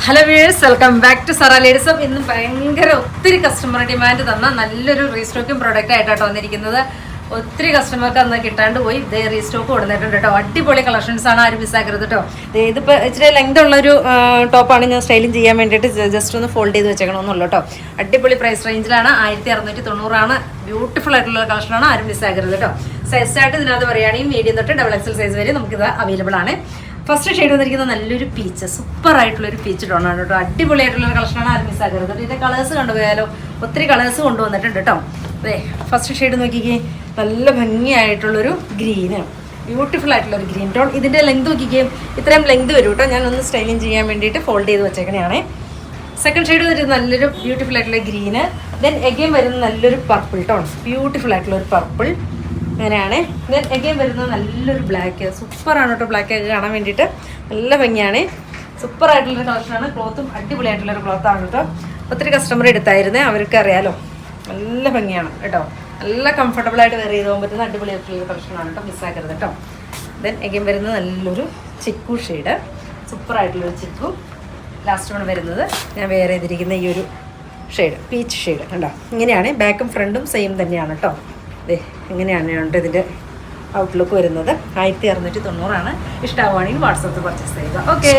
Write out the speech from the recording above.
Hello viewers, welcome back to Zara ladies. ഇന്ന് ഭയങ്കര ഒത്തിരി കസ്റ്റമർ ഡിമാൻഡ് തന്ന നല്ലൊരു റീസ്റ്റോക്കിംഗ് പ്രോഡക്റ്റ് ആയിട്ടാണ് വന്നിരിക്കുന്നത്. ഒത്തിരി കസ്റ്റമർക്ക് അന്ന് കിട്ടാണ്ട് പോയി ഇതേ റീസ്റ്റോക്ക് കൊടുത്തിട്ടുണ്ട് കേട്ടോ. അടിപൊളി കളക്ഷൻസ് ആണ്, ആരും മിസ്സാക്കരുത് കേട്ടോ. ഇതിപ്പോൾ ഇച്ചിരി ലെങ്ത് ഉള്ളൊരു ടോപ്പാണ് ഞാൻ സ്റ്റൈലിംഗ് ചെയ്യാൻ വേണ്ടിയിട്ട് ജസ്റ്റ് ഒന്ന് ഫോൾഡ് ചെയ്ത് വെച്ചേക്കണമെന്നുള്ളൂ കേട്ടോ. അടിപൊളി പ്രൈസ് റേഞ്ചിലാണ്, 1690 ബ്യൂട്ടിഫുൾ ആയിട്ടുള്ള കളക്ഷനാണ്, ആരും മിസ്സാക്കരുത് കേട്ടോ. സൈസ് ചാർട്ട് ഇതിനകത്ത് പറയുകയാണെങ്കിൽ മീഡിയം തൊട്ട് XXL സൈസ് വരെ നമുക്കിത് അവൈലബിൾ ആണ്. ഫസ്റ്റ് ഷെയ്ഡ് വന്നിരിക്കുന്ന നല്ലൊരു പീച്ച്, സൂപ്പർ ആയിട്ടുള്ളൊരു പീച്ച് ടോണാണ് കേട്ടോ. അടിപൊളിയായിട്ടുള്ള കളക്ഷനാണ്, ആരും മിസ്സാക്കരുത്. ഇതിൻ്റെ കളേഴ്സ് കണ്ടുപോയാലോ, ഒത്തിരി കളേഴ്സ് കൊണ്ടുവന്നിട്ടുണ്ട് കേട്ടോ. അതെ, ഫസ്റ്റ് ഷെയ്ഡ് നോക്കിക്കേ, നല്ല ഭംഗിയായിട്ടുള്ളൊരു ഗ്രീന്, ബ്യൂട്ടിഫുൾ ആയിട്ടുള്ളൊരു ഗ്രീൻ ടോൺ. ഇതിൻ്റെ ലെങ്ത് നോക്കിക്കേ, ഇത്രയും ലെങ്ത് വരും കേട്ടോ. ഞാനൊന്ന് സ്റ്റൈലിങ് ചെയ്യാൻ വേണ്ടിയിട്ട് ഫോൾഡ് ചെയ്ത് വെച്ചേക്കണേ. സെക്കൻഡ് ഷെയ്ഡ് വരുന്നത് നല്ലൊരു ബ്യൂട്ടിഫുൾ ആയിട്ടുള്ള ഗ്രീന്. ദെൻ എഗെയിൻ വരുന്നത് നല്ലൊരു പർപ്പിൾ ടോൺ, ബ്യൂട്ടിഫുൾ ആയിട്ടുള്ളൊരു പർപ്പിൾ. അങ്ങനെയാണ്. ദെൻ എഗെയിൻ വരുന്നത് നല്ലൊരു ബ്ലാക്ക്, സൂപ്പറാണ് കേട്ടോ. ബ്ലാക്ക് ഒക്കെ കാണാൻ വേണ്ടിയിട്ട് നല്ല ഭംഗിയാണ്, സൂപ്പർ ആയിട്ടുള്ളൊരു കളക്ഷനാണ്. ക്ലോത്തും അടിപൊളിയായിട്ടുള്ളൊരു ക്ലോത്താണ് കേട്ടോ. ഒത്തിരി കസ്റ്റമർ എടുത്തായിരുന്നേ, അവർക്ക് അറിയാലോ. നല്ല ഭംഗിയാണ് കേട്ടോ, നല്ല കംഫർട്ടബിൾ ആയിട്ട് വെയർ ചെയ്ത് പോകാൻ പറ്റുന്ന അടിപൊളിയായിട്ടുള്ള കളക്ഷനാണ് കേട്ടോ, മിസ്സാക്കരുത് കേട്ടോ. ദെൻ എഗെയിൻ വരുന്നത് നല്ലൊരു ചിക്കു ഷെയ്ഡ്, സൂപ്പറായിട്ടുള്ളൊരു ചിക്കു. ലാസ്റ്റ് വൺ വരുന്നത് ഞാൻ വെയർ ചെയ്തിരിക്കുന്ന ഈ ഒരു ഷെയ്ഡ്, പീച്ച് ഷെയ്ഡ് കണ്ടോ. ഇങ്ങനെയാണ്, ബാക്കും ഫ്രണ്ടും സെയിം തന്നെയാണ് കേട്ടോ. ഇങ്ങനെയാണ് ഇതിൻ്റെ ഔട്ട്ലുക്ക് വരുന്നത്. 1690 ഇഷ്ടമാവുകയാണെങ്കിൽ വാട്സാപ്പിൽ പർച്ചേസ് ചെയ്യുക. ഓക്കെ.